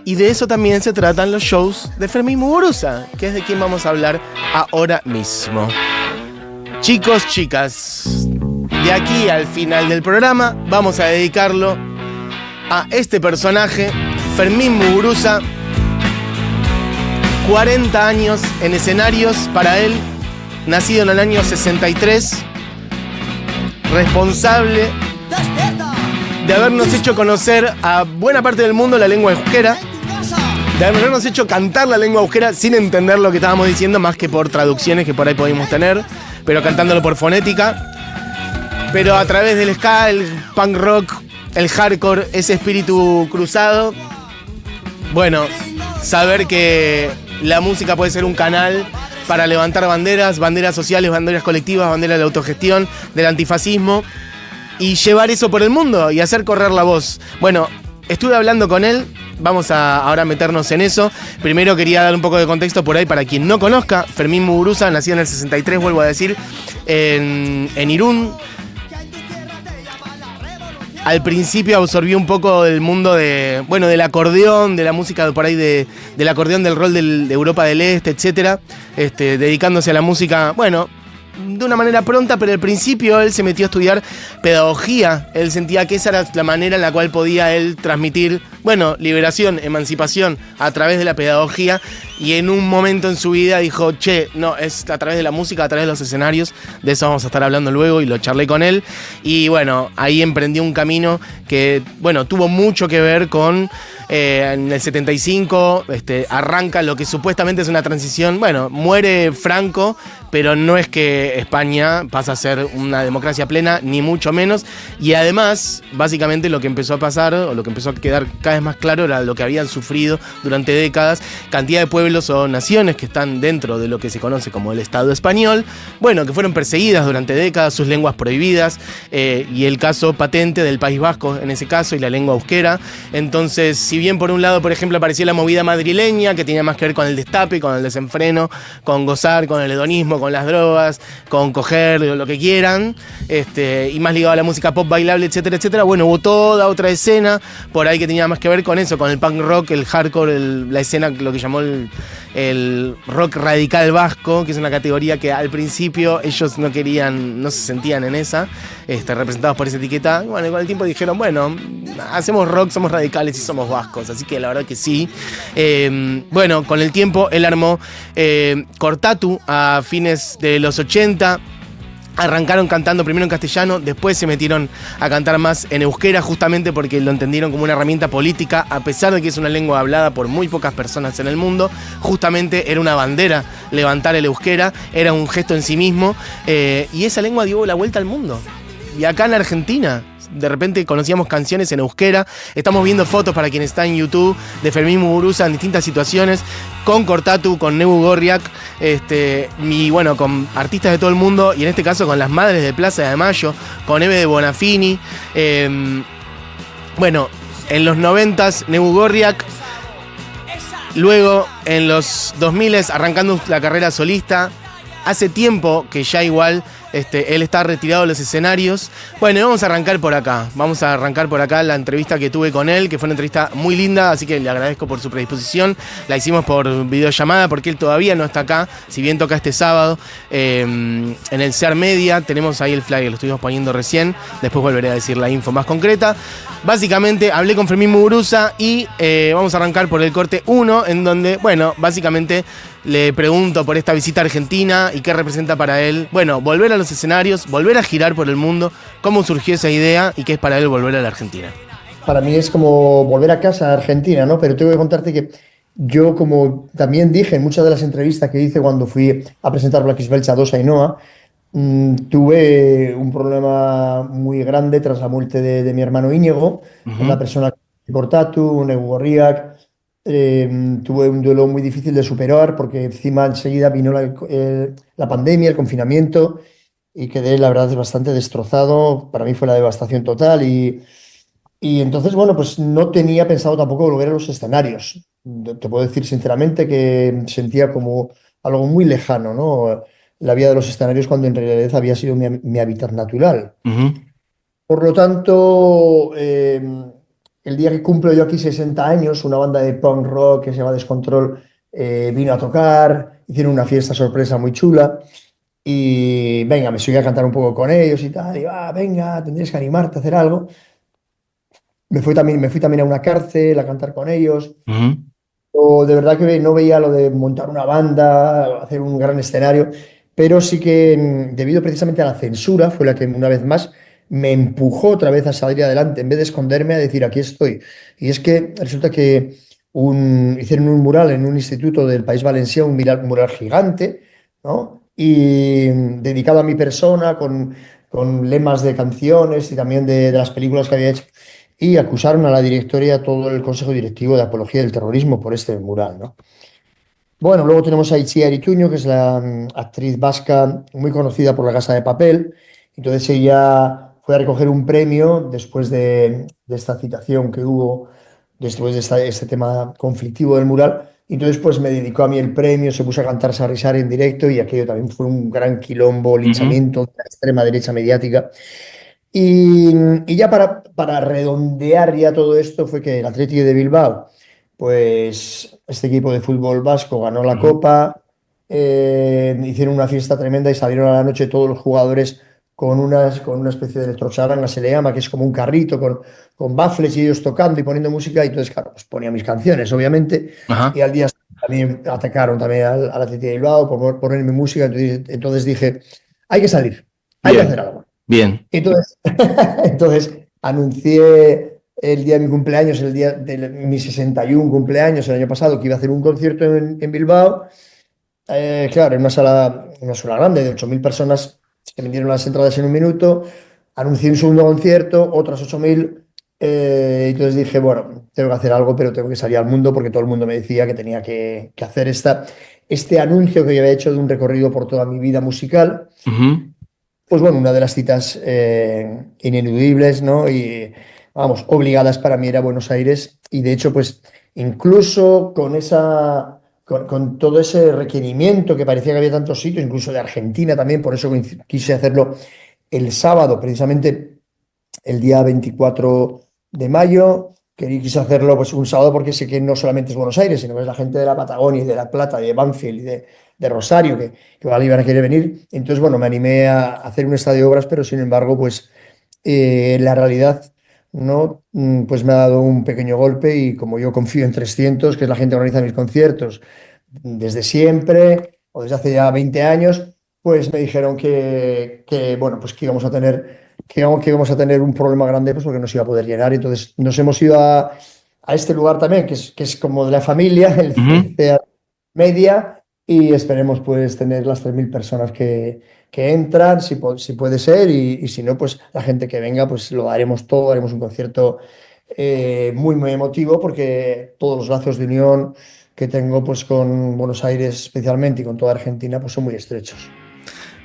Y de eso también se tratan los shows de Fermín Muguruza, que es de quien vamos a hablar ahora mismo. Chicos, chicas, de aquí al final del programa vamos a dedicarlo a este personaje, Fermín Muguruza. 40 años en escenarios para él, nacido en el año 63, responsable de habernos hecho conocer a buena parte del mundo la lengua euskera, de habernos hecho cantar la lengua euskera sin entender lo que estábamos diciendo, más que por traducciones que por ahí podíamos tener, pero cantándolo por fonética. Pero a través del ska, el punk rock, el hardcore, ese espíritu cruzado, bueno, saber que la música puede ser un canal para levantar banderas, banderas sociales, banderas colectivas, banderas de la autogestión, del antifascismo, y llevar eso por el mundo y hacer correr la voz. Bueno, estuve hablando con él, vamos a ahora meternos en eso. Primero quería dar un poco de contexto por ahí para quien no conozca. Fermín Muguruza, nacido en el 63, vuelvo a decir, en Irún. Al principio absorbió un poco del mundo del acordeón, de la música por ahí del acordeón, del rol de Europa del Este, etcétera, dedicándose a la música, bueno, de una manera pronta, pero al principio él se metió a estudiar pedagogía. Él sentía que esa era la manera en la cual podía él transmitir, bueno, liberación, emancipación a través de la pedagogía. Y en un momento en su vida dijo, che, no, es a través de la música, a través de los escenarios. De eso vamos a estar hablando luego y lo charlé con él. Y bueno, ahí emprendió un camino que, bueno, tuvo mucho que ver con... en el 75 arranca lo que supuestamente es una transición. Bueno, muere Franco, pero no es que España pasa a ser una democracia plena, ni mucho menos. Y además, básicamente lo que empezó a pasar, o lo que empezó a quedar cada vez más claro, era lo que habían sufrido durante décadas cantidad de pueblos o naciones que están dentro de lo que se conoce como el Estado español, bueno, que fueron perseguidas durante décadas, sus lenguas prohibidas, y el caso patente del País Vasco en ese caso, y la lengua euskera. Entonces, si bien por un lado, por ejemplo, aparecía la movida madrileña, que tenía más que ver con el destape, con el desenfreno, con gozar, con el hedonismo, con las drogas, con coger, lo que quieran, y más ligado a la música pop bailable, etcétera, etcétera, bueno, hubo toda otra escena por ahí que tenía más que ver con eso, con el punk rock, el hardcore, la escena, lo que llamó el rock radical vasco, que es una categoría que al principio ellos no querían, no se sentían en esa, representados por esa etiqueta. Bueno, y con el tiempo dijeron, bueno, hacemos rock, somos radicales y somos vascos, así que la verdad que sí. Bueno, con el tiempo él armó Cortatu a fines de los 80. Arrancaron cantando primero en castellano, después se metieron a cantar más en euskera, justamente porque lo entendieron como una herramienta política, a pesar de que es una lengua hablada por muy pocas personas en el mundo. Justamente era una bandera levantar el euskera, era un gesto en sí mismo, y esa lengua dio la vuelta al mundo. Y acá en Argentina, de repente conocíamos canciones en euskera. Estamos viendo fotos para quien está en YouTube de Fermín Muguruza en distintas situaciones, con Cortatu, con Negu Gorriak, y bueno, con artistas de todo el mundo, y en este caso con las madres de Plaza de Mayo, con Eve de Bonafini. Bueno, en los 90s Negu Gorriak, luego en los 2000s arrancando la carrera solista. Hace tiempo que ya igual él está retirado de los escenarios. Bueno, y vamos a arrancar por acá. Vamos a arrancar por acá la entrevista que tuve con él, que fue una entrevista muy linda, así que le agradezco por su predisposición. La hicimos por videollamada porque él todavía no está acá, si bien toca este sábado en el SEAR Media. Tenemos ahí el flyer, lo estuvimos poniendo recién. Después volveré a decir la info más concreta. Básicamente hablé con Fermín Muguruza y vamos a arrancar por el corte 1, en donde, bueno, básicamente le pregunto por esta visita a Argentina y qué representa para él, bueno, volver a los escenarios, volver a girar por el mundo, cómo surgió esa idea y qué es para él volver a la Argentina. Para mí es como volver a casa a Argentina, ¿no? Pero tengo que contarte que yo, como también dije en muchas de las entrevistas que hice cuando fui a presentar Black is Belcha 2 a Ainhoa, tuve un problema muy grande tras la muerte de mi hermano Íñigo, una persona que Cortatu, un Negu Gorriak. Tuve un duelo muy difícil de superar porque encima enseguida vino la pandemia, el confinamiento, y quedé, la verdad, bastante destrozado. Para mí fue la devastación total y entonces, bueno, pues no tenía pensado tampoco volver a los escenarios. Te puedo decir sinceramente que sentía como algo muy lejano, ¿no? La vida de los escenarios, cuando en realidad había sido mi hábitat natural. Por lo tanto, el día que cumplo yo aquí 60 años, una banda de punk rock que se llama Descontrol vino a tocar, hicieron una fiesta sorpresa muy chula. Y venga, me subí a cantar un poco con ellos y tal. Y venga, tendrías que animarte a hacer algo. Me fui también a una cárcel a cantar con ellos. Ujú, O de verdad que no veía lo de montar una banda, hacer un gran escenario, pero sí que debido precisamente a la censura fue la que una vez más me empujó otra vez a salir adelante, en vez de esconderme a decir aquí estoy. Y es que resulta que hicieron un mural en un instituto del País Valencià, un mural gigante, ¿no? Y dedicado a mi persona, con lemas de canciones y también de las películas que había hecho y acusaron a la directoria y a todo el Consejo Directivo de Apología del Terrorismo por este mural, ¿no? Bueno, luego tenemos a Itziar Ituño, que es la actriz vasca muy conocida por La Casa de Papel. Entonces ella fue a recoger un premio después de esta citación que hubo, después de este tema conflictivo del mural. Y entonces pues me dedicó a mí el premio, se puso a cantar Sarrisar en directo y aquello también fue un gran quilombo, ujú, linchamiento de la extrema derecha mediática. Y, y ya para redondear ya todo esto fue que el Athletic de Bilbao, pues este equipo de fútbol vasco ganó la ujú. Copa, hicieron una fiesta tremenda y salieron a la noche todos los jugadores con una especie de electrocharanga, se le llama, que es como un carrito con baffles y ellos tocando y poniendo música. Y entonces, claro, pues ponía mis canciones, obviamente. Y Ajá. al día siguiente también atacaron también al Athletic de Bilbao por poner mi música. Entonces dije, hay que salir, hay que hacer Bien, algo. bien. Entonces, entonces anuncié el día de mi cumpleaños, el día de mi 61 cumpleaños, el año pasado, que iba a hacer un concierto en Bilbao. Claro, en una sala grande de 8.000 personas se vendieron las entradas en un minuto. Anuncié un segundo concierto, otras 8.000. Entonces dije, bueno, tengo que hacer algo, pero tengo que salir al mundo porque todo el mundo me decía que tenía que hacer este anuncio que yo había hecho de un recorrido por toda mi vida musical. Ujú. Pues bueno, una de las citas ineludibles, ¿no? Y vamos, obligadas para mí era Buenos Aires. Y de hecho, pues incluso con todo ese requerimiento que parecía que había tantos sitios, incluso de Argentina también, por eso quise hacerlo el sábado, precisamente el día 24 de mayo. Quise hacerlo pues un sábado porque sé que no solamente es Buenos Aires, sino que es la gente de la Patagonia y de La Plata, de Banfield y de Rosario que iban a querer venir. Entonces, bueno, me animé a hacer un estadio de obras, pero sin embargo, pues la realidad no, pues me ha dado un pequeño golpe y como yo confío en 300, que es la gente que organiza mis conciertos desde siempre o desde hace ya 20 años, pues me dijeron bueno, pues que íbamos a tener un problema grande pues porque no se iba a poder llenar. Entonces nos hemos ido a este lugar también, que es como de la familia, el Ujú. CEA Media, y esperemos pues tener las 3.000 personas que entran, si puede ser, y si no, pues la gente que venga, pues lo haremos todo, haremos un concierto muy, muy emotivo, porque todos los lazos de unión que tengo pues con Buenos Aires especialmente y con toda Argentina pues son muy estrechos.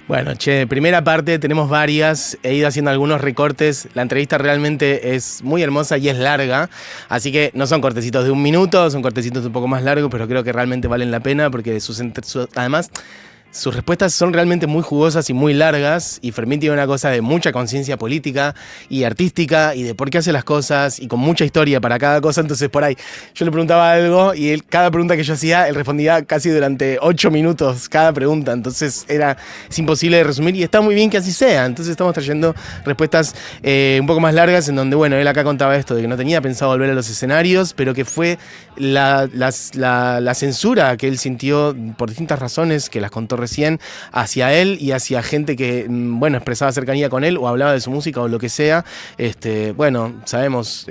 Bueno, che, primera parte, tenemos varias, he ido haciendo algunos recortes, la entrevista realmente es muy hermosa y es larga, así que no son cortecitos de un minuto, son cortecitos un poco más largos, pero creo que realmente valen la pena porque además sus respuestas son realmente muy jugosas y muy largas, y Fermín tiene una cosa de mucha conciencia política y artística y de por qué hace las cosas y con mucha historia para cada cosa. Entonces por ahí yo le preguntaba algo y él, cada pregunta que yo hacía, él respondía casi durante 8 minutos cada pregunta. Entonces es imposible de resumir y está muy bien que así sea. Entonces estamos trayendo respuestas un poco más largas en donde, bueno, él acá contaba esto de que no tenía pensado volver a los escenarios, pero que fue la censura que él sintió por distintas razones, que las contó recién, hacia él y hacia gente que, bueno, expresaba cercanía con él o hablaba de su música o lo que sea. Bueno, sabemos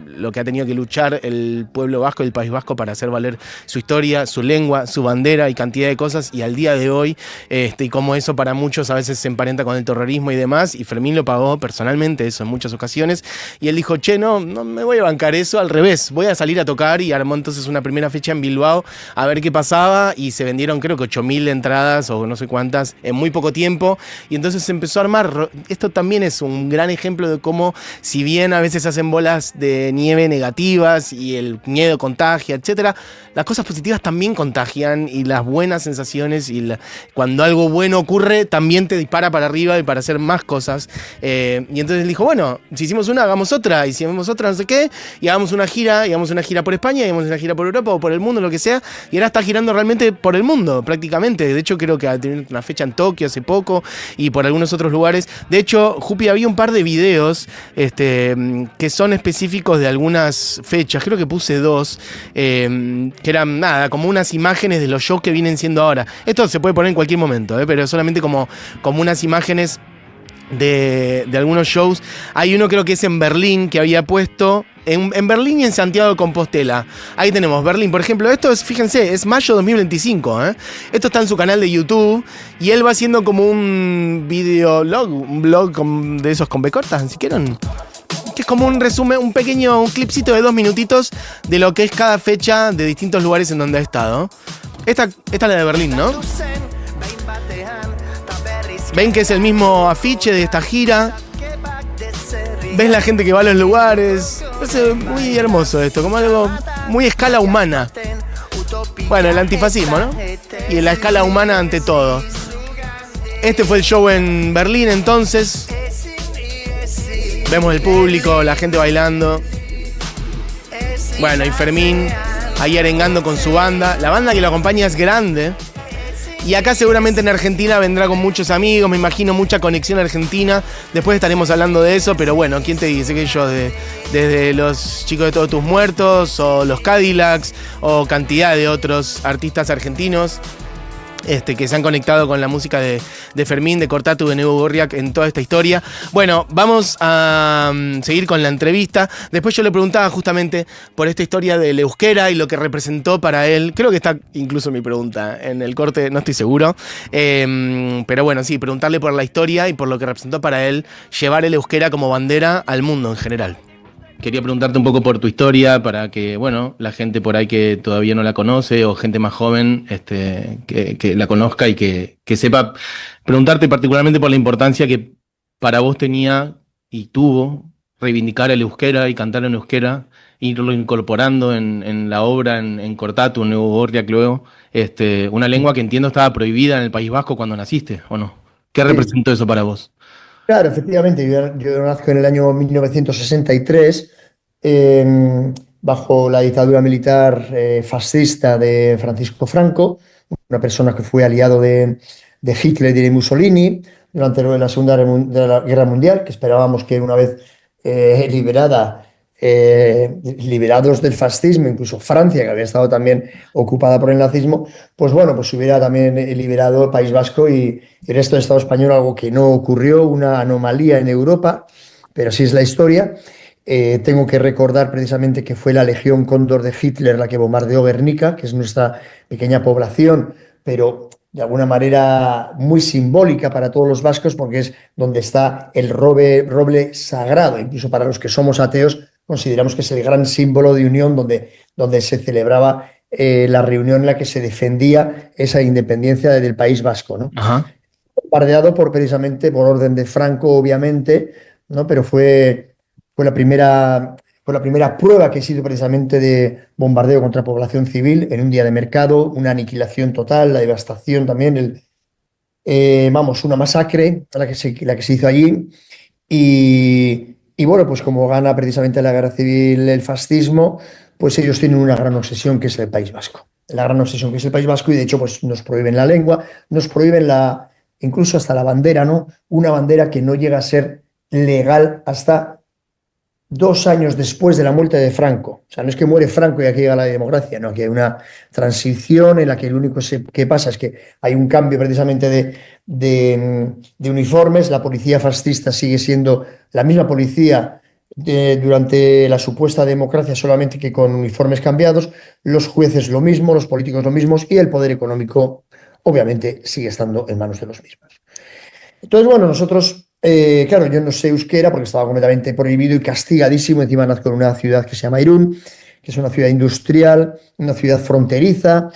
lo que ha tenido que luchar el pueblo vasco, el País Vasco, para hacer valer su historia, su lengua, su bandera y cantidad de cosas, y al día de hoy, y cómo eso para muchos a veces se emparenta con el terrorismo y demás, y Fermín lo pagó personalmente eso en muchas ocasiones, y él dijo, che, no me voy a bancar eso, al revés, voy a salir a tocar, y armó entonces una primera fecha en Bilbao a ver qué pasaba, y se vendieron creo que 8.000 entradas o no sé cuántas en muy poco tiempo, y entonces se empezó a armar. Esto también es un gran ejemplo de cómo, si bien a veces hacen bolas de nieve negativas y el miedo contagia, etcétera, las cosas positivas también contagian, y las buenas sensaciones, y cuando algo bueno ocurre también te dispara para arriba y para hacer más cosas. Y entonces él dijo, bueno, si hicimos una, hagamos otra, y si hacemos otra, no sé qué, y hagamos una gira por España, y hagamos una gira por Europa o por el mundo, lo que sea, y ahora está girando realmente por el mundo, prácticamente. De hecho, creo que ha tenido una fecha en Tokio hace poco y por algunos otros lugares. De hecho, Jupi, había un par de videos que son específicos de algunas fechas, creo que puse 2, que eran nada, como unas imágenes de los shows que vienen siendo ahora. Esto se puede poner en cualquier momento, pero solamente como unas imágenes de algunos shows. Hay uno, creo que es en Berlín, que había puesto en Berlín y en Santiago de Compostela. Ahí tenemos Berlín, por ejemplo. Esto es, fíjense, es mayo 2025. Esto está en su canal de YouTube y él va haciendo como un videolog, un blog de esos con B cortas, si quieren. Que es como un resumen, un clipcito de 2 minutitos de lo que es cada fecha de distintos lugares en donde ha estado. Esta es la de Berlín, ¿no? Ven que es el mismo afiche de esta gira. Ves la gente que va a los lugares. Parece muy hermoso esto, como algo muy a escala humana. Bueno, el antifascismo, ¿no? Y la escala humana ante todo. Este fue el show en Berlín entonces. Vemos el público, la gente bailando. Bueno, y Fermín ahí arengando con su banda. La banda que lo acompaña es grande. Y acá seguramente en Argentina vendrá con muchos amigos, me imagino mucha conexión argentina. Después estaremos hablando de eso, pero bueno, ¿quién te dice que yo? Desde los Chicos de Todos Tus Muertos, o los Cadillacs, o cantidad de otros artistas argentinos que se han conectado con la música de Fermín, de Cortatu, de Neu Gorriak en toda esta historia. Bueno, vamos a seguir con la entrevista. Después yo le preguntaba justamente por esta historia del euskera y lo que representó para él. Creo que está incluso mi pregunta en el corte, no estoy seguro. Pero bueno, sí, preguntarle por la historia y por lo que representó para él llevar el euskera como bandera al mundo en general. Quería preguntarte un poco por tu historia para que, bueno, la gente por ahí que todavía no la conoce o gente más joven que la conozca y que sepa. Preguntarte particularmente por la importancia que para vos tenía y tuvo reivindicar el euskera y cantar en euskera, irlo incorporando en la obra, en Cortatu, en Neu Gorriak luego, una lengua que entiendo estaba prohibida en el País Vasco cuando naciste, ¿o no? ¿Qué representó eso para vos? Claro, efectivamente, yo nazco en el año 1963, bajo la dictadura militar fascista de Francisco Franco, una persona que fue aliado de Hitler y de Mussolini durante la Segunda Guerra Mundial, que esperábamos que una vez liberados del fascismo, incluso Francia, que había estado también ocupada por el nazismo, pues bueno, pues hubiera también liberado el País Vasco y el resto del Estado español, algo que no ocurrió, una anomalía en Europa, pero así es la historia. Tengo que recordar precisamente que fue la Legión Cóndor de Hitler la que bombardeó Guernica, que es nuestra pequeña población, pero de alguna manera muy simbólica para todos los vascos, porque es donde está el roble sagrado. Incluso para los que somos ateos, consideramos que es el gran símbolo de unión donde se celebraba la reunión en la que se defendía esa independencia del País Vasco, ¿no? Ajá. Bombardeado precisamente por orden de Franco, obviamente, ¿no? Pero fue la primera prueba que ha sido precisamente de bombardeo contra población civil en un día de mercado, una aniquilación total, la devastación también, una masacre la que se hizo allí. Y bueno, pues como gana precisamente la guerra civil el fascismo, pues ellos tienen una gran obsesión que es el País Vasco. La gran obsesión que es el País Vasco, y de hecho pues nos prohíben la lengua, nos prohíben incluso hasta la bandera, ¿no? Una bandera que no llega a ser legal hasta 2 años después de la muerte de Franco. O sea, no es que muere Franco y aquí llega la democracia, no, que hay una transición en la que lo único que pasa es que hay un cambio precisamente de uniformes. La policía fascista sigue siendo la misma policía durante la supuesta democracia, solamente que con uniformes cambiados. Los jueces lo mismo, los políticos lo mismo, y el poder económico obviamente sigue estando en manos de los mismos. Entonces, bueno, nosotros... claro, yo no sé euskera porque estaba completamente prohibido y castigadísimo. Encima nazco en una ciudad que se llama Irún, que es una ciudad industrial, una ciudad fronteriza,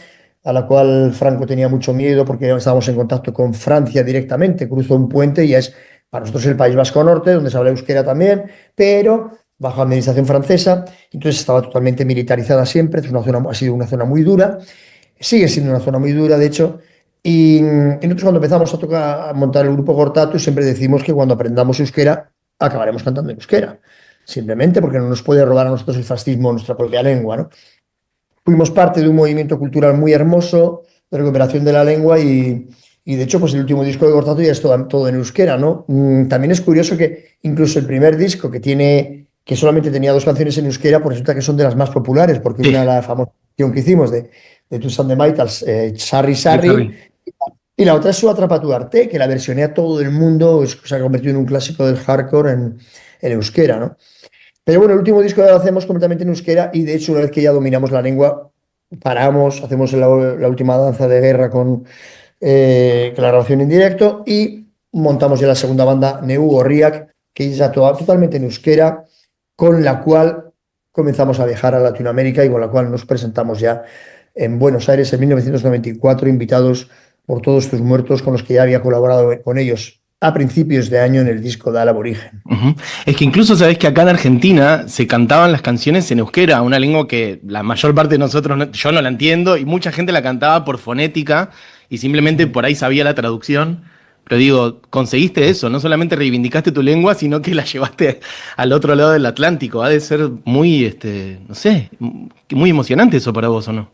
a la cual Franco tenía mucho miedo porque estábamos en contacto con Francia directamente, cruzó un puente y es para nosotros el País Vasco Norte, donde se habla euskera también, pero bajo administración francesa, entonces estaba totalmente militarizada siempre, es una zona, ha sido una zona muy dura, sigue siendo una zona muy dura, de hecho, y nosotros cuando empezamos a tocar, a montar el grupo Gortatu, siempre decimos que cuando aprendamos euskera, acabaremos cantando en euskera, simplemente porque no nos puede robar a nosotros el fascismo nuestra propia lengua, ¿no? Fuimos parte de un movimiento cultural muy hermoso de recuperación de la lengua y de hecho, pues el último disco de Gortatu ya es todo en euskera, ¿no? También es curioso que incluso el primer disco que solamente tenía 2 canciones en euskera, pues resulta que son de las más populares, porque Sí, una, la famosa canción que hicimos de Tusan de Maitals, Sarri de Sarri, Harry. y la otra es Su Atrapa tu Arte, que la versioné a todo el mundo, se ha convertido en un clásico del hardcore en euskera, ¿no? Pero bueno, el último disco lo hacemos completamente en euskera y de hecho una vez que ya dominamos la lengua, paramos, hacemos la última danza de guerra con la grabación en directo y montamos ya la segunda banda, Neu Gorriak, que es ya totalmente en euskera, con la cual comenzamos a viajar a Latinoamérica y con la cual nos presentamos ya en Buenos Aires en 1994, invitados por Todos tus muertos, con los que ya había colaborado con ellos a principios de año en el disco Dal Aborigen. Ujú. Es que incluso sabés que acá en Argentina se cantaban las canciones en euskera, una lengua que la mayor parte de nosotros, yo no la entiendo, y mucha gente la cantaba por fonética y simplemente por ahí sabía la traducción. Pero digo, conseguiste eso, no solamente reivindicaste tu lengua, sino que la llevaste al otro lado del Atlántico. Ha de ser muy, no sé, muy emocionante eso para vos, ¿o no?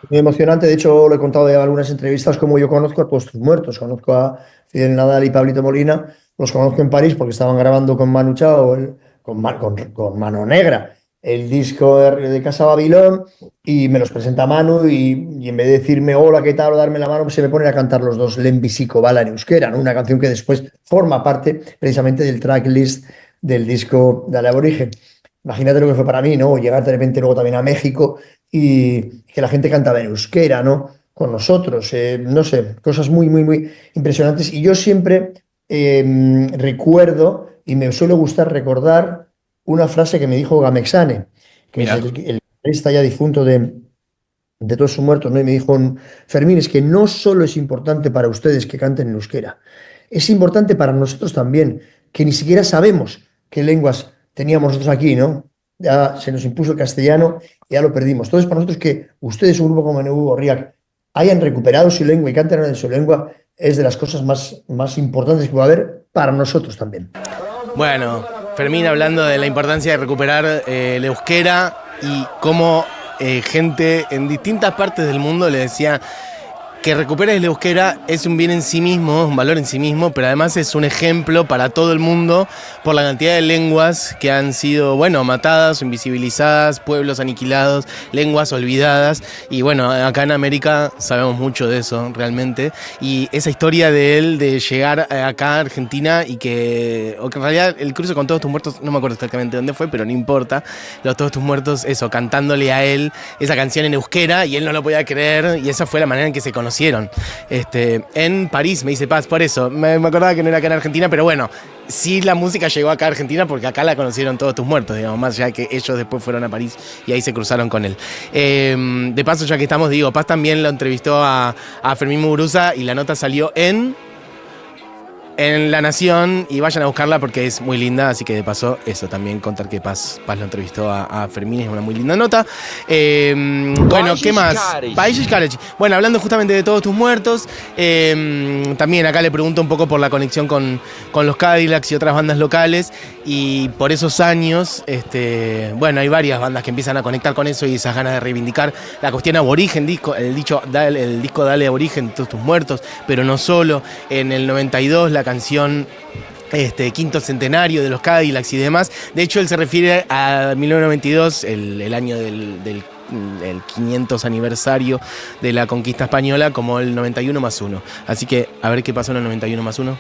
Muy emocionante, de hecho lo he contado en algunas entrevistas como yo conozco a todos tus muertos, conozco a Fidel Nadal y Pablito Molina, los conozco en París porque estaban grabando con Manu Chao, con Mano Negra, el disco de Casa Babilón y me los presenta Manu y en vez de decirme hola, ¿qué tal? O darme la mano, pues se me ponen a cantar los dos Lembisico Bala en euskera, ¿no? Una canción que después forma parte precisamente del tracklist del disco de la Aborigen. Imagínate lo que fue para mí, ¿no? Llegar de repente luego también a México y que la gente cantaba en euskera, ¿no? Con nosotros, no sé, cosas muy, muy, muy impresionantes. Y yo siempre recuerdo, y me suele gustar recordar, una frase que me dijo Gamexane, que es Mira. el guitarrista ya difunto de Todos sus muertos, ¿no? Y me dijo, Fermín, es que no solo es importante para ustedes que canten en euskera, es importante para nosotros también, que ni siquiera sabemos qué lenguas teníamos nosotros aquí, ¿no? Ya se nos impuso el castellano y ya lo perdimos. Entonces, para nosotros que ustedes, un grupo como Neu Gorriak, hayan recuperado su lengua y canten en su lengua, es de las cosas más importantes que va a haber para nosotros también. Bueno, Fermín hablando de la importancia de recuperar el euskera y cómo gente en distintas partes del mundo le decía que recuperes el euskera es un bien en sí mismo, un valor en sí mismo, pero además es un ejemplo para todo el mundo por la cantidad de lenguas que han sido, bueno, matadas, invisibilizadas, pueblos aniquilados, lenguas olvidadas. Y bueno, acá en América sabemos mucho de eso realmente. Y esa historia de él, de llegar acá a Argentina y o que en realidad el cruce con Todos tus muertos, no me acuerdo exactamente dónde fue, pero no importa, los Todos tus muertos, eso, cantándole a él esa canción en euskera y él no lo podía creer y esa fue la manera en que se conocieron. En París, me dice Paz, por eso, me acordaba que no era acá en Argentina, pero bueno, sí la música llegó acá a Argentina porque acá la conocieron Todos tus muertos, digamos, más allá de que ellos después fueron a París y ahí se cruzaron con él. De paso, ya que estamos, digo, Paz también lo entrevistó a Fermín Muguruza y la nota salió en La Nación y vayan a buscarla porque es muy linda, así que de paso eso también contar que Paz lo entrevistó a Fermín, es una muy linda nota. Bueno, ¿qué más? Países Karachi. Bueno, hablando justamente de Todos tus muertos, también acá le pregunto un poco por la conexión con los Cadillacs y otras bandas locales y por esos años, bueno, hay varias bandas que empiezan a conectar con eso y esas ganas de reivindicar la cuestión aborigen, el disco Dale Aborigen, Todos tus muertos, pero no solo. En el 92 la canción quinto centenario de los Cadillacs y demás. De hecho, él se refiere a 1992, el año del el 500 aniversario de la conquista española, como el 91 más 1. Así que, a ver qué pasó en el 91 más 1.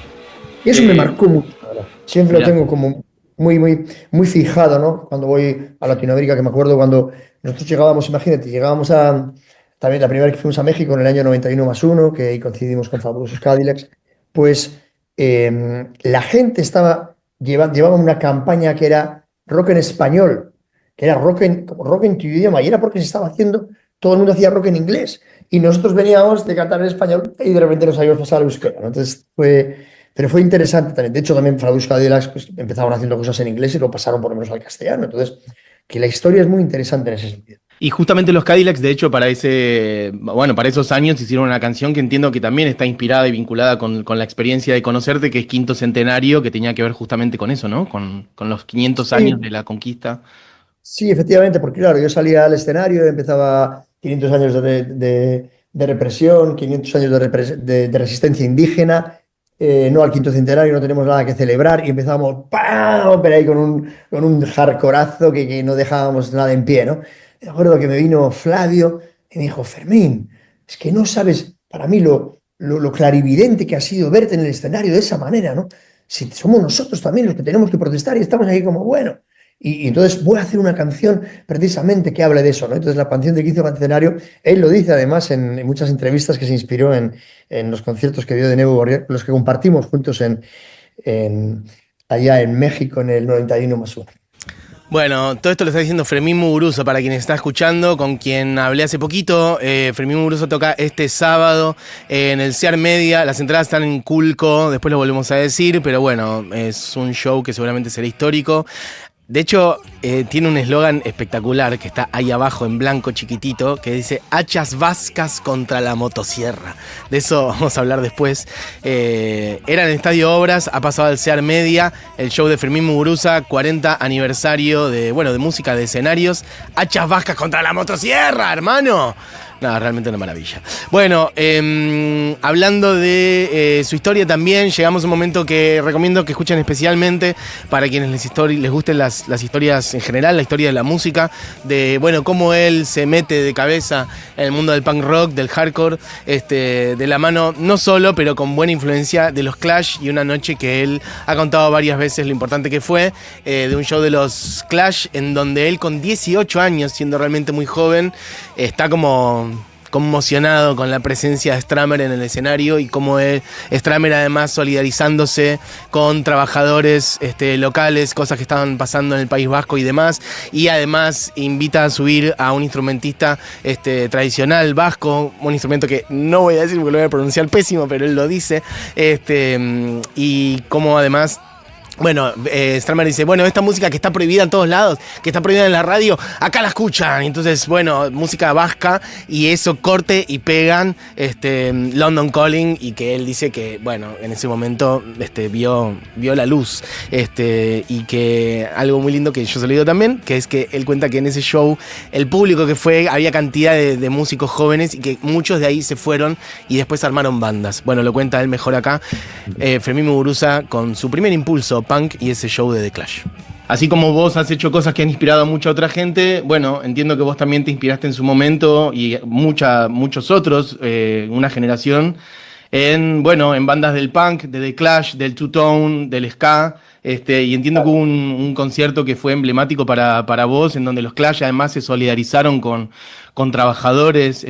Y eso me marcó mucho, la verdad. Siempre lo Mirá. tengo como muy, muy, muy fijado, ¿no? Cuando voy a Latinoamérica, que me acuerdo cuando nosotros llegábamos, imagínate, llegábamos también la primera vez que fuimos a México en el año 91 más 1, que ahí coincidimos con Fabulosos Cadillacs, pues la gente llevaba una campaña que era rock en español, que era rock en tu idioma, y era porque se estaba haciendo, todo el mundo hacía rock en inglés. y nosotros veníamos de cantar en español y de repente nos habíamos pasado al euskera, ¿no? Entonces pero fue interesante también. De hecho, también Fraduska y Delax pues, empezaron haciendo cosas en inglés y lo pasaron por lo menos al castellano. Entonces, que la historia es muy interesante en ese sentido. Y justamente los Cadillacs, de hecho, bueno, para esos años hicieron una canción que entiendo que también está inspirada y vinculada con la experiencia de conocerte, que es Quinto Centenario, que tenía que ver justamente con eso, ¿no? Con los 500 años de Sí, la conquista. sí, efectivamente, porque claro, yo salía al escenario, empezaba 500 años de represión, 500 años de resistencia indígena, no al quinto centenario, no tenemos nada que celebrar y empezamos ¡pam! Pero ahí con un hardcoreazo que no dejábamos nada en pie, ¿no? Me acuerdo que me vino Flavio y me dijo, Fermín, es que no sabes para mí lo clarividente que ha sido verte en el escenario de esa manera, ¿no? Si somos nosotros también los que tenemos que protestar y estamos ahí como, bueno. Y entonces voy a hacer una canción precisamente que hable de eso, ¿no? Entonces la canción de Quinto Centenario, él lo dice además en muchas entrevistas que se inspiró en los conciertos que dio de Nuevo Borges, los que compartimos juntos en- allá en México en el 91 más uno. Bueno, todo esto lo está diciendo Fermín Muguruza, para quien está escuchando, con quien hablé hace poquito. Fermín Muguruza toca este sábado en el CEAR Media. Las entradas están en Culco, después lo volvemos a decir, pero bueno, es un show que seguramente será histórico. De hecho, tiene un eslogan espectacular que está ahí abajo en blanco chiquitito, que dice hachas vascas contra la motosierra. De eso vamos a hablar después. Era en el Estadio Obras, ha pasado al CEAR Media, el show de Fermín Muguruza, 40 aniversario de música de escenarios. Hachas vascas contra la motosierra, hermano. No, realmente una maravilla. Bueno, hablando de su historia también, llegamos a un momento que recomiendo que escuchen especialmente para quienes les gusten las historias en general, la historia de la música, de cómo él se mete de cabeza en el mundo del punk rock, del hardcore, de la mano, no solo, pero con buena influencia de los Clash, y una noche que él ha contado varias veces lo importante que fue, de un show de los Clash, en donde él con 18 años, siendo realmente muy joven, está como conmocionado con la presencia de Stramer en el escenario y cómo Stramer además solidarizándose con trabajadores locales, cosas que estaban pasando en el País Vasco y demás, y además invita a subir a un instrumentista tradicional vasco, un instrumento que no voy a decir porque lo voy a pronunciar pésimo, pero él lo dice, y cómo además Stramer dice, esta música que está prohibida en todos lados, que está prohibida en la radio, acá la escuchan. Y entonces, música vasca, y eso corte y pegan London Calling, y que él dice que, en ese momento vio la luz. Y que algo muy lindo que yo se lo digo también, que es que él cuenta que en ese show, el público que fue, había cantidad de músicos jóvenes y que muchos de ahí se fueron y después armaron bandas. Bueno, lo cuenta él mejor acá. Fermín Muguruza con su primer impulso punk y ese show de The Clash. Así como vos has hecho cosas que han inspirado a mucha otra gente, entiendo que vos también te inspiraste en su momento y muchos otros, una generación, en bandas del punk, de The Clash, del Two Tone, del ska, y entiendo que hubo un concierto que fue emblemático para vos, en donde los Clash además se solidarizaron con trabajadores.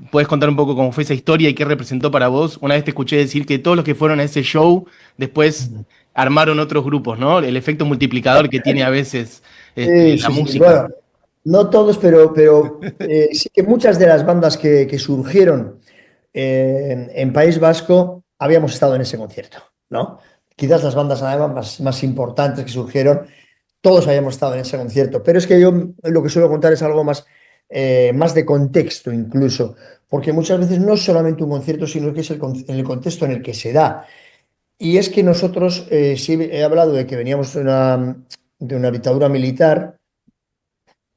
¿Puedes contar un poco cómo fue esa historia y qué representó para vos? Una vez te escuché decir que todos los que fueron a ese show después armaron otros grupos, ¿no? El efecto multiplicador que tiene a veces Sí, la sí, sí. música. Bueno, no todos, pero sí que muchas de las bandas que surgieron en País Vasco habíamos estado en ese concierto, ¿no? Quizás las bandas además más importantes que surgieron, todos habíamos estado en ese concierto, pero es que yo lo que suelo contar es algo más de contexto incluso, porque muchas veces no es solamente un concierto, sino que es en el contexto en el que se da. Y es que nosotros, sí he hablado de que veníamos de una dictadura militar.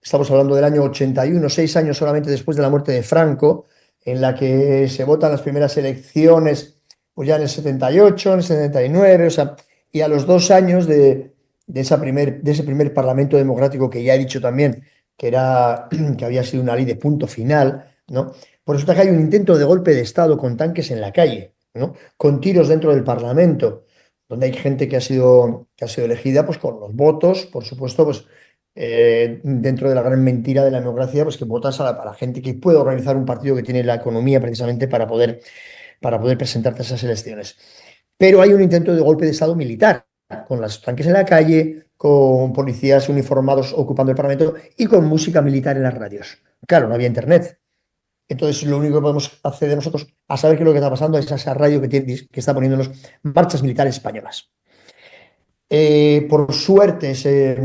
Estamos hablando del año 81, 6 años solamente después de la muerte de Franco, en la que se votan las primeras elecciones, pues ya en el 78, en el 79, o sea, y a los 2 años de ese primer Parlamento Democrático, que ya he dicho también que había sido una ley de punto final, ¿no? Por eso que hay un intento de golpe de Estado con tanques en la calle, ¿no? Con tiros dentro del Parlamento, donde hay gente que ha sido elegida pues, con los votos, por supuesto, pues dentro de la gran mentira de la democracia, pues que votas a la gente que puede organizar un partido que tiene la economía precisamente para poder presentarte a esas elecciones. Pero hay un intento de golpe de Estado militar, con los tanques en la calle, con policías uniformados ocupando el Parlamento y con música militar en las radios. Claro, no había internet. Entonces, lo único que podemos acceder nosotros a saber qué es lo que está pasando es esa radio que está poniéndonos marchas militares españolas. Por suerte, ese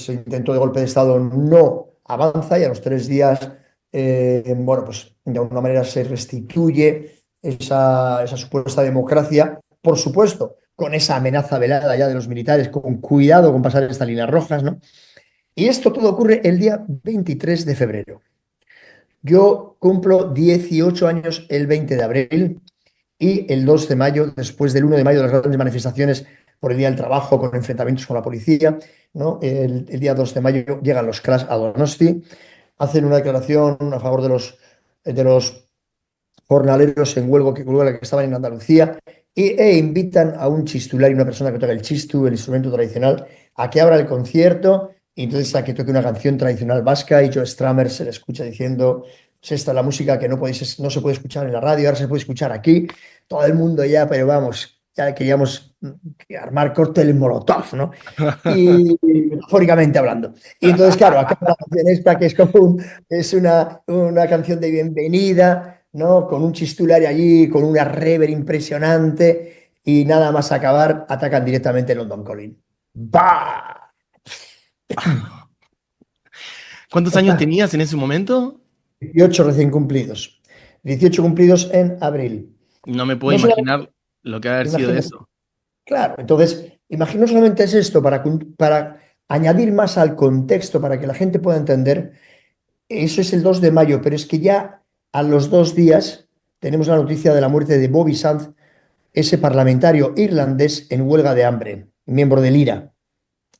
intento de golpe de Estado no avanza y a los 3 días, bueno, pues de alguna manera se restituye esa supuesta democracia, por supuesto, con esa amenaza velada ya de los militares, con cuidado con pasar estas líneas rojas, ¿no? Y esto todo ocurre el día 23 de febrero. Yo cumplo 18 años el 20 de abril y el 2 de mayo, después del 1 de mayo, de las grandes manifestaciones por el Día del Trabajo, con enfrentamientos con la policía, ¿no? El día 2 de mayo llegan los Clash a Donosti, hacen una declaración a favor de los jornaleros en huelga que estaban en Andalucía e invitan a un chistular y una persona que toca el chistu, el instrumento tradicional, a que abra el concierto y entonces a que toque una canción tradicional vasca y Joe Stramer se le escucha diciendo, pues esta es la música que no se puede escuchar en la radio, ahora se puede escuchar aquí, todo el mundo ya, pero vamos, ya queríamos armar cócteles Molotov, ¿no? Y metafóricamente hablando. Y entonces, claro, acá la canción esta que es es una canción de bienvenida, ¿no? Con un chistulari allí, con una rever impresionante, y nada más acabar, atacan directamente el London Calling. ¡Bah! ¿Cuántos años tenías en ese momento? 18 recién cumplidos. 18 cumplidos en abril. No me puedo No solamente, imaginar lo que ha haber sido imagínate, eso. claro, entonces, imagino solamente es esto para añadir más al contexto, para que la gente pueda entender. Eso es el 2 de mayo, pero es que ya a los 2 días tenemos la noticia de la muerte de Bobby Sands, ese parlamentario irlandés en huelga de hambre, miembro del IRA.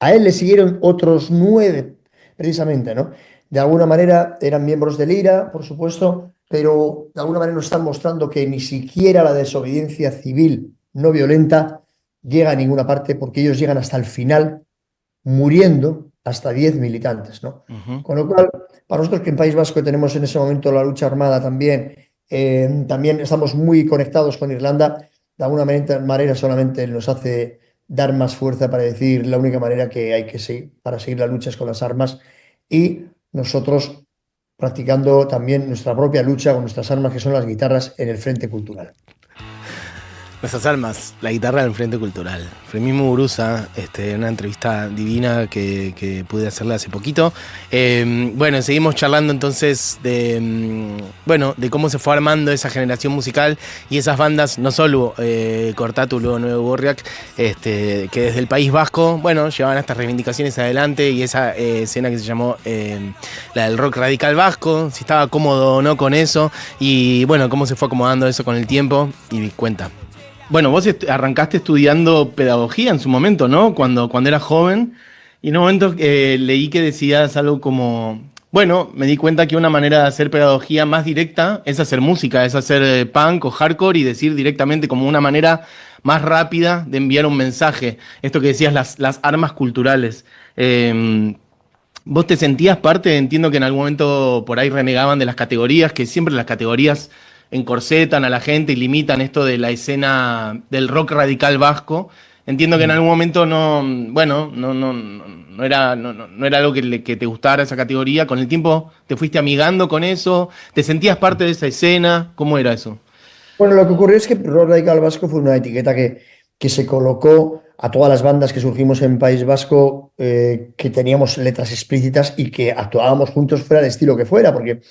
A él le siguieron otros 9, precisamente, ¿no? De alguna manera eran miembros del IRA, por supuesto, pero de alguna manera nos están mostrando que ni siquiera la desobediencia civil no violenta llega a ninguna parte porque ellos llegan hasta el final muriendo hasta 10 militantes, ¿no? Ujú. Con lo cual, para nosotros que en País Vasco tenemos en ese momento la lucha armada también, también estamos muy conectados con Irlanda, de alguna manera solamente nos hace dar más fuerza para decir la única manera que hay que seguir para seguir la lucha es con las armas y nosotros practicando también nuestra propia lucha con nuestras armas que son las guitarras en el frente cultural. Nuestras almas, la guitarra del Frente Cultural. Fermín Muguruza, una entrevista divina que pude hacerle hace poquito. Bueno, seguimos charlando entonces de cómo se fue armando esa generación musical y esas bandas, no solo Cortatu, luego Nuevo Gorriak, que desde el País Vasco, bueno, llevaban estas reivindicaciones adelante y esa escena que se llamó la del rock radical vasco, si estaba cómodo o no con eso y bueno, cómo se fue acomodando eso con el tiempo y cuenta. Bueno, vos arrancaste estudiando pedagogía en su momento, ¿no? Cuando eras joven. Y en un momento leí que decías algo como, bueno, me di cuenta que una manera de hacer pedagogía más directa es hacer música, es hacer punk o hardcore y decir directamente como una manera más rápida de enviar un mensaje. Esto que decías, las armas culturales. ¿Vos te sentías parte? Entiendo que en algún momento por ahí renegaban de las categorías, que siempre las categorías encorsetan a la gente y limitan esto de la escena del rock radical vasco. Entiendo que en algún momento no, bueno, no era, no era algo que te gustara esa categoría. Con el tiempo te fuiste amigando con eso, te sentías parte de esa escena. ¿Cómo era eso? Bueno, lo que ocurrió es que Rock Radical Vasco fue una etiqueta que se colocó a todas las bandas que surgimos en País Vasco, que teníamos letras explícitas y que actuábamos juntos fuera de estilo que fuera, porque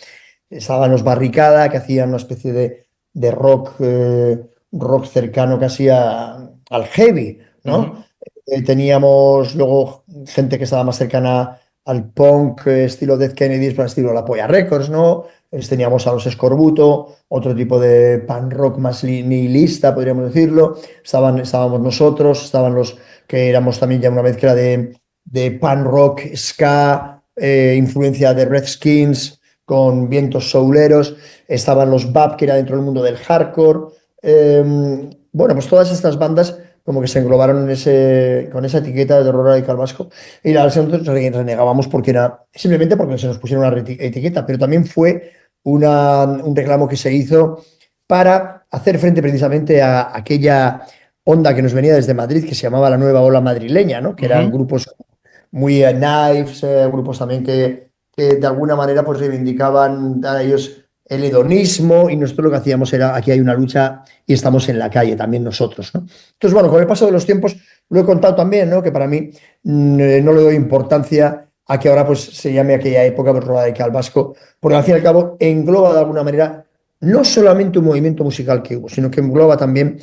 estaban los Barricada, que hacían una especie de rock, rock cercano casi al heavy, ¿no? Ujú. Teníamos luego gente que estaba más cercana al punk, estilo Death Kennedys, para estilo La Polla Records, ¿no? Teníamos a los Escorbuto, otro tipo de punk rock más nihilista, podríamos decirlo. Estábamos nosotros, estaban los que éramos también ya una mezcla de punk rock, ska, influencia de Redskins, con vientos souleros. Estaban los BAP, que era dentro del mundo del hardcore. Bueno, pues todas estas bandas como que se englobaron con esa etiqueta de horror radical vasco. Y la verdad es que nosotros renegábamos porque era simplemente porque se nos pusieron una etiqueta, pero también fue un reclamo que se hizo para hacer frente precisamente a aquella onda que nos venía desde Madrid, que se llamaba la nueva ola madrileña, ¿no? Que eran Ujú. grupos muy Knives, grupos también que de alguna manera pues reivindicaban a ellos el hedonismo, y nosotros lo que hacíamos era, aquí hay una lucha y estamos en la calle también nosotros, ¿no? Entonces, bueno, con el paso de los tiempos, lo he contado también, ¿no? Que para mí no le doy importancia a que ahora pues se llame aquella época pues, radical vasco, porque al fin y al cabo engloba de alguna manera no solamente un movimiento musical que hubo, sino que engloba también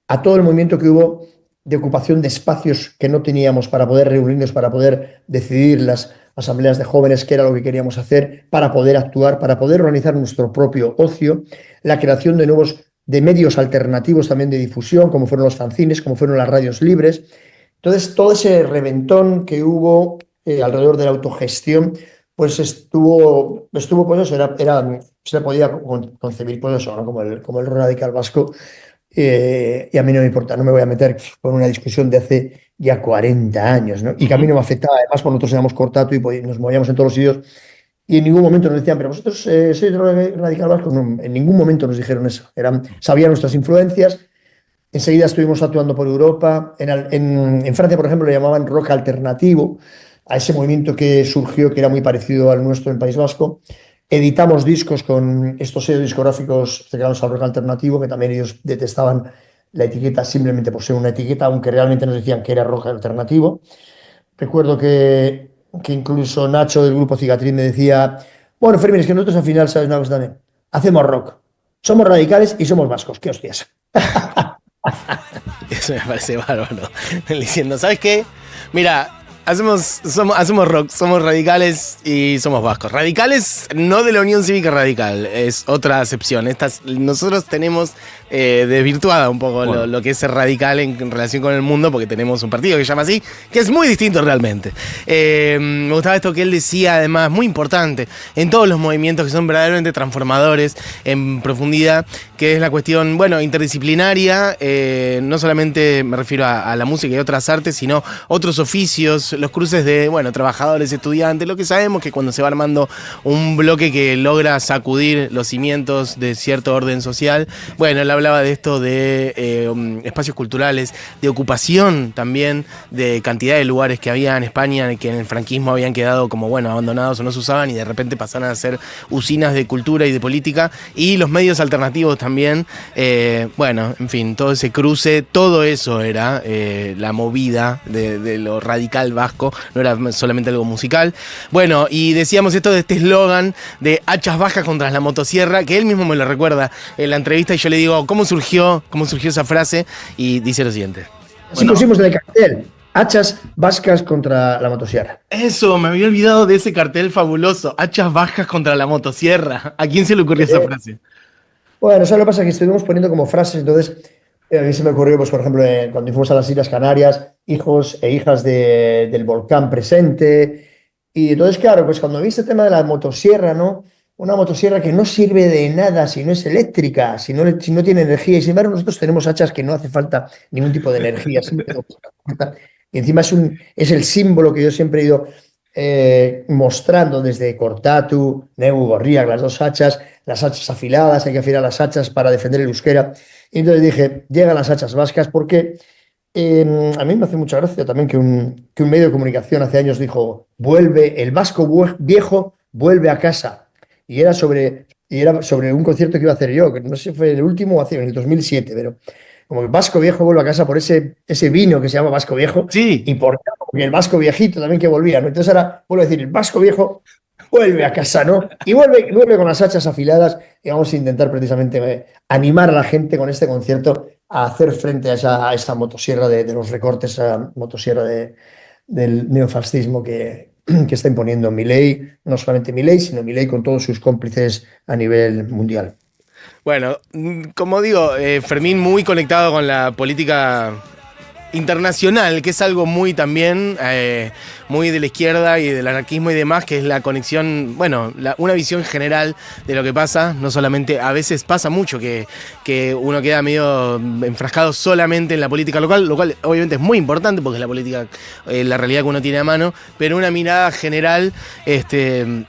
a todo el movimiento que hubo de ocupación de espacios que no teníamos para poder reunirnos, para poder decidir las asambleas de jóvenes, qué era lo que queríamos hacer, para poder actuar, para poder organizar nuestro propio ocio, la creación de nuevos de medios alternativos también de difusión, como fueron los fanzines, como fueron las radios libres. Entonces, todo ese reventón que hubo alrededor de la autogestión, pues estuvo pues eso, se le podía concebir pues eso, ¿no? Como el radical vasco. Y a mí no me importa, no me voy a meter con una discusión de hace ya 40 años, ¿no? Y que a mí no me afectaba, además, cuando nosotros éramos cortato y nos movíamos en todos los sitios, y en ningún momento nos decían, pero vosotros sois radical vasco. No, en ningún momento nos dijeron eso. Sabían nuestras influencias. Enseguida estuvimos actuando por Europa. En Francia, por ejemplo, le llamaban rock alternativo a ese movimiento que surgió, que era muy parecido al nuestro en País Vasco. Editamos discos con estos sellos discográficos cercanos al rock alternativo, que también ellos detestaban la etiqueta simplemente por ser una etiqueta, aunque realmente nos decían que era rock alternativo. Recuerdo que incluso Nacho del grupo Cicatrín me decía, bueno, Fermín, es que nosotros al final, ¿sabes una cosa también? Hacemos rock. Somos radicales y somos vascos. ¿Qué hostias? Eso me parece bárbaro. Diciendo, ¿sabes qué? Mira, hacemos rock, somos radicales y somos vascos. Radicales no de la Unión Cívica Radical, es otra acepción. Nosotros tenemos desvirtuada un poco lo que es ser radical en relación con el mundo, porque tenemos un partido que se llama así, que es muy distinto realmente. Me gustaba esto que él decía, además, muy importante, en todos los movimientos que son verdaderamente transformadores en profundidad, que es la cuestión, bueno, interdisciplinaria, no solamente me refiero a la música y otras artes, sino otros oficios, los cruces de, bueno, trabajadores, estudiantes, lo que sabemos que cuando se va armando un bloque que logra sacudir los cimientos de cierto orden social, bueno, él hablaba de esto de espacios culturales, de ocupación también, de cantidad de lugares que había en España que en el franquismo habían quedado como, bueno, abandonados o no se usaban y de repente pasaron a ser usinas de cultura y de política, y los medios alternativos también, bueno, en fin, todo ese cruce, todo eso era la movida de lo radical vasco, no era solamente algo musical. Bueno, y decíamos esto de este eslogan de hachas vascas contra la motosierra, que él mismo me lo recuerda en la entrevista, y yo le digo, ¿cómo surgió esa frase? Y dice lo siguiente. Sí, pusimos en el cartel, hachas vascas contra la motosierra. Eso, me había olvidado de ese cartel fabuloso, hachas vascas contra la motosierra. ¿A quién se le ocurrió esa frase? Bueno, ¿sabes lo que pasa? Que estuvimos poniendo como frases, entonces a mí se me ocurrió, pues, por ejemplo, cuando fuimos a las Islas Canarias, hijos e hijas del volcán presente. Y entonces, claro, pues cuando vi este tema de la motosierra, ¿no? Una motosierra que no sirve de nada si no es eléctrica, si no tiene energía. Y sin embargo, nosotros tenemos hachas que no hace falta ningún tipo de energía. Y encima es el símbolo que yo siempre he ido mostrando desde Cortatu, Neu, Gorriak, las hachas afiladas, hay que afilar las hachas para defender el euskera. Y entonces dije, llegan las hachas vascas, porque a mí me hace mucha gracia también que un medio de comunicación hace años dijo, el vasco viejo vuelve a casa. Y era sobre un concierto que iba a hacer yo, que no sé si fue el último o hace en el 2007, pero como el vasco viejo vuelve a casa por ese vino que se llama vasco viejo, sí, y porque el vasco viejito también que volvía, ¿no? Entonces ahora vuelvo a decir, el vasco viejo vuelve a casa, ¿no? Y vuelve con las hachas afiladas, y vamos a intentar precisamente animar a la gente con este concierto a hacer frente a esa motosierra de los recortes, a motosierra del neofascismo que está imponiendo Milei, no solamente Milei, sino Milei con todos sus cómplices a nivel mundial. Bueno, como digo, Fermín muy conectado con la política internacional, que es algo muy también, muy de la izquierda y del anarquismo y demás, que es la conexión, bueno, una visión general de lo que pasa. No solamente, a veces pasa mucho que uno queda medio enfrascado solamente en la política local, lo cual obviamente es muy importante porque es la política, la realidad que uno tiene a mano, pero una mirada general,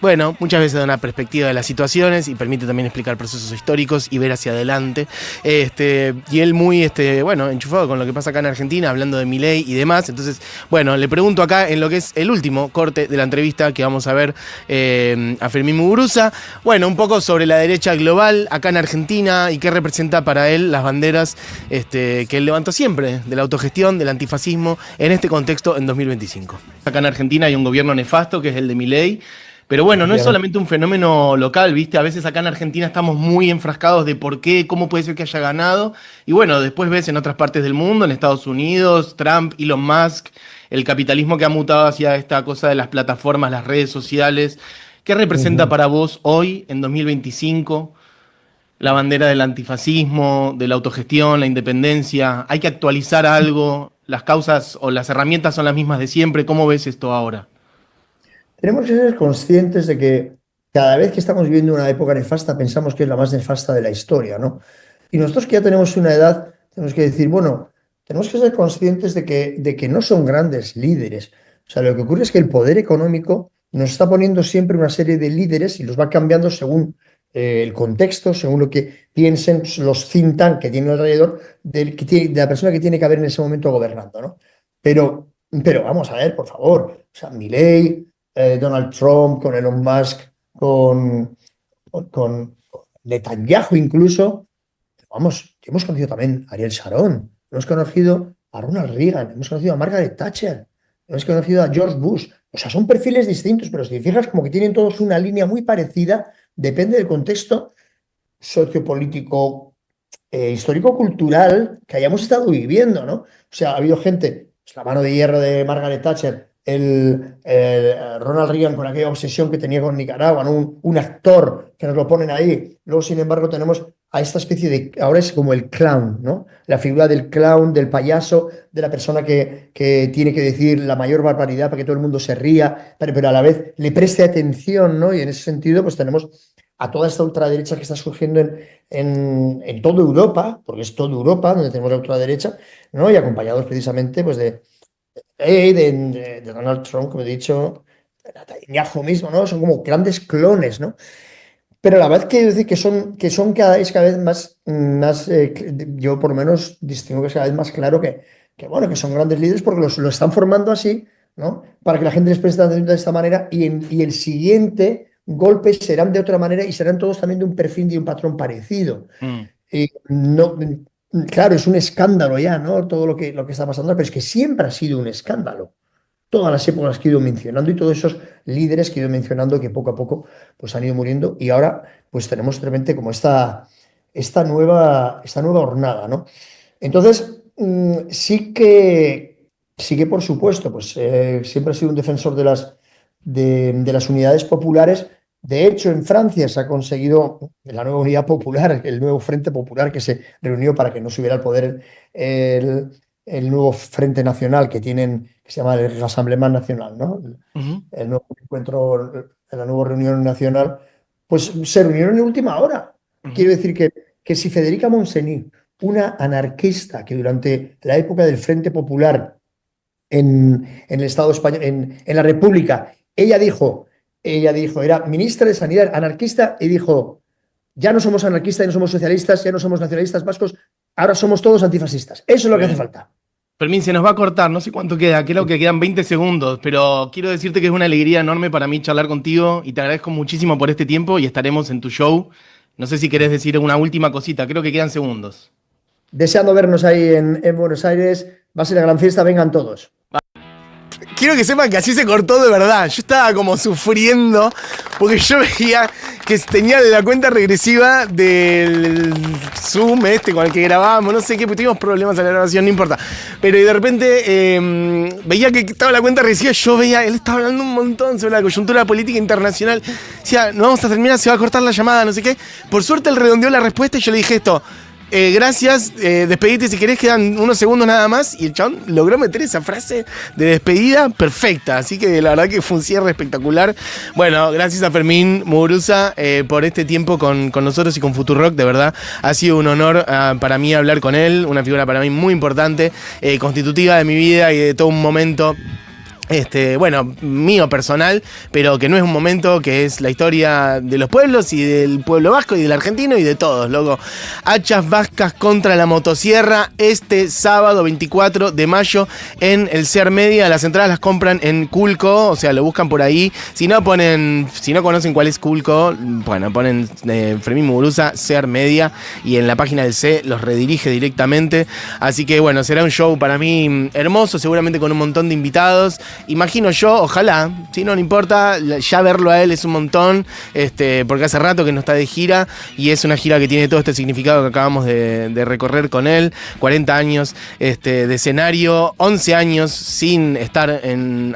bueno, muchas veces da una perspectiva de las situaciones y permite también explicar procesos históricos y ver hacia adelante. Y él muy, bueno, enchufado con lo que pasa acá en Argentina, hablando de Milei y demás. Entonces, bueno, le pregunto acá en lo que es el último corte de la entrevista que vamos a ver a Fermín Muguruza. Bueno, un poco sobre la derecha global acá en Argentina y qué representa para él las banderas que él levantó siempre, de la autogestión, del antifascismo, en este contexto en 2025. Acá en Argentina hay un gobierno nefasto que es el de Milei. Pero bueno, no es solamente un fenómeno local, ¿viste? A veces acá en Argentina estamos muy enfrascados de por qué, cómo puede ser que haya ganado. Y bueno, después ves en otras partes del mundo, en Estados Unidos, Trump, Elon Musk, el capitalismo que ha mutado hacia esta cosa de las plataformas, las redes sociales. ¿Qué representa para vos hoy, en 2025, la bandera del antifascismo, de la autogestión, la independencia? ¿Hay que actualizar algo? ¿Las causas o las herramientas son las mismas de siempre? ¿Cómo ves esto ahora? Tenemos que ser conscientes de que cada vez que estamos viviendo una época nefasta pensamos que es la más nefasta de la historia, ¿no? Y nosotros que ya tenemos una edad, tenemos que decir, bueno, tenemos que ser conscientes de que no son grandes líderes. O sea, lo que ocurre es que el poder económico nos está poniendo siempre una serie de líderes y los va cambiando según el contexto, según lo que piensen los think tank que tienen alrededor de la persona que tiene que haber en ese momento gobernando, ¿no? Pero vamos a ver, por favor, o sea, Milei, Donald Trump, con Elon Musk, con Netanyahu incluso. Vamos, hemos conocido también a Ariel Sharon, hemos conocido a Ronald Reagan, hemos conocido a Margaret Thatcher, hemos conocido a George Bush. O sea, son perfiles distintos, pero si te fijas como que tienen todos una línea muy parecida, depende del contexto sociopolítico, histórico-cultural que hayamos estado viviendo, ¿no? O sea, ha habido gente, pues, la mano de hierro de Margaret Thatcher, el Ronald Reagan con aquella obsesión que tenía con Nicaragua, ¿no? Un actor que nos lo ponen ahí. Luego, sin embargo, tenemos a esta especie de, ahora es como el clown, ¿no? La figura del clown, del payaso, de la persona que tiene que decir la mayor barbaridad para que todo el mundo se ría, pero a la vez le preste atención, ¿no? Y en ese sentido, pues tenemos a toda esta ultraderecha que está surgiendo en toda Europa, porque es toda Europa donde tenemos la ultraderecha, ¿no? Y acompañados precisamente, pues de Donald Trump, como he dicho, de Netanyahu mismo, ¿no? Son como grandes clones, ¿no? Pero la verdad quiero decir que son cada vez más yo por lo menos distingo que es cada vez más claro bueno, que son grandes líderes porque lo están formando así, ¿no? Para que la gente les preste atención de esta manera y el siguiente golpe serán de otra manera y serán todos también de un perfil, de un patrón parecido. No, claro, es un escándalo ya, ¿no? Todo lo que está pasando, pero es que siempre ha sido un escándalo. Todas las épocas que he ido mencionando y todos esos líderes que he ido mencionando que poco a poco pues han ido muriendo y ahora pues tenemos realmente como esta nueva hornada, ¿no? Entonces, sí que por supuesto, pues siempre he sido un defensor de las unidades populares. De hecho, en Francia se ha conseguido la nueva unidad popular, el nuevo Frente Popular que se reunió para que no subiera al poder el nuevo Frente Nacional que se llama el Rassemblement Nacional, ¿no? El nuevo encuentro, la nueva reunión nacional, pues se reunieron en última hora. Quiero decir que si Federica Montseny, una anarquista que durante la época del Frente Popular en el Estado español, en la República, ella dijo, era ministra de Sanidad, anarquista, y dijo, ya no somos anarquistas, ya no somos socialistas, ya no somos nacionalistas vascos, ahora somos todos antifascistas. Eso es lo que hace falta. Fermín, se nos va a cortar, no sé cuánto queda, creo que quedan 20 segundos, pero quiero decirte que es una alegría enorme para mí charlar contigo y te agradezco muchísimo por este tiempo y estaremos en tu show. No sé si querés decir una última cosita, creo que quedan segundos. Deseando vernos ahí en Buenos Aires, va a ser la gran fiesta, vengan todos. Quiero que sepan que así se cortó de verdad. Yo estaba como sufriendo porque yo veía que tenía la cuenta regresiva del Zoom con el que grabábamos, no sé qué, porque tuvimos problemas en la grabación, no importa. Pero de repente veía que estaba la cuenta regresiva, yo veía, él estaba hablando un montón sobre la coyuntura política internacional. Decía, no vamos a terminar, se va a cortar la llamada, no sé qué. Por suerte él redondeó la respuesta y yo le dije esto. Gracias, despedite si querés, quedan unos segundos nada más. Y el chabón logró meter esa frase de despedida perfecta. Así que la verdad que fue un cierre espectacular. Bueno, gracias a Fermín Muguruza por este tiempo con nosotros y con Futurock. De verdad, ha sido un honor para mí hablar con él. Una figura para mí muy importante, constitutiva de mi vida y de todo un momento bueno, mío personal, pero que no es un momento, que es la historia de los pueblos y del pueblo vasco y del argentino y de todos, loco. Hachas vascas contra la motosierra este sábado 24 de mayo en el Ser Media. Las entradas las compran en Culco, o sea, lo buscan por ahí. Si no conocen cuál es Culco, bueno, ponen Fermín Muguruza, Ser Media, y en la página del C los redirige directamente. Así que bueno, será un show para mí hermoso, seguramente con un montón de invitados. Imagino yo, ojalá, si no importa, ya verlo a él es un montón, porque hace rato que no está de gira y es una gira que tiene todo este significado que acabamos de recorrer con él. 40 años de escenario, 11 años sin estar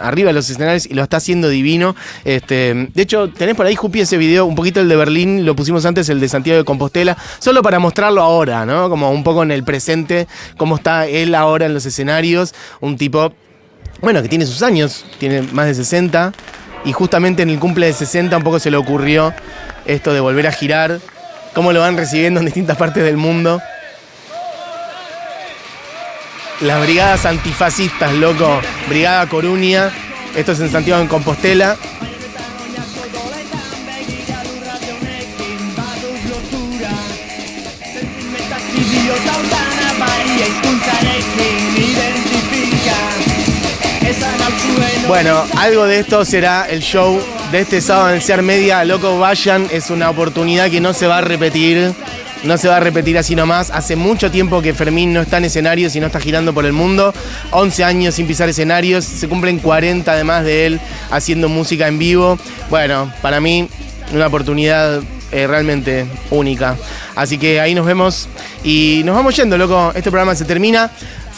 arriba de los escenarios y lo está haciendo divino. De hecho, tenés por ahí, Jupi, ese video, un poquito el de Berlín, lo pusimos antes, el de Santiago de Compostela, solo para mostrarlo ahora, ¿no? Como un poco en el presente, cómo está él ahora en los escenarios, un tipo... Bueno, que tiene sus años, tiene más de 60, y justamente en el cumple de 60 un poco se le ocurrió esto de volver a girar, cómo lo van recibiendo en distintas partes del mundo. Las brigadas antifascistas, loco, Brigada Coruña, esto es en Santiago de Compostela. Bueno, algo de esto será el show de este sábado en el Ser Media. Loco, vayan, es una oportunidad que no se va a repetir. No se va a repetir así nomás. Hace mucho tiempo que Fermín no está en escenarios y no está girando por el mundo. 11 años sin pisar escenarios. Se cumplen 40 además de él haciendo música en vivo. Bueno, para mí una oportunidad realmente única. Así que ahí nos vemos y nos vamos yendo, loco. Este programa se termina.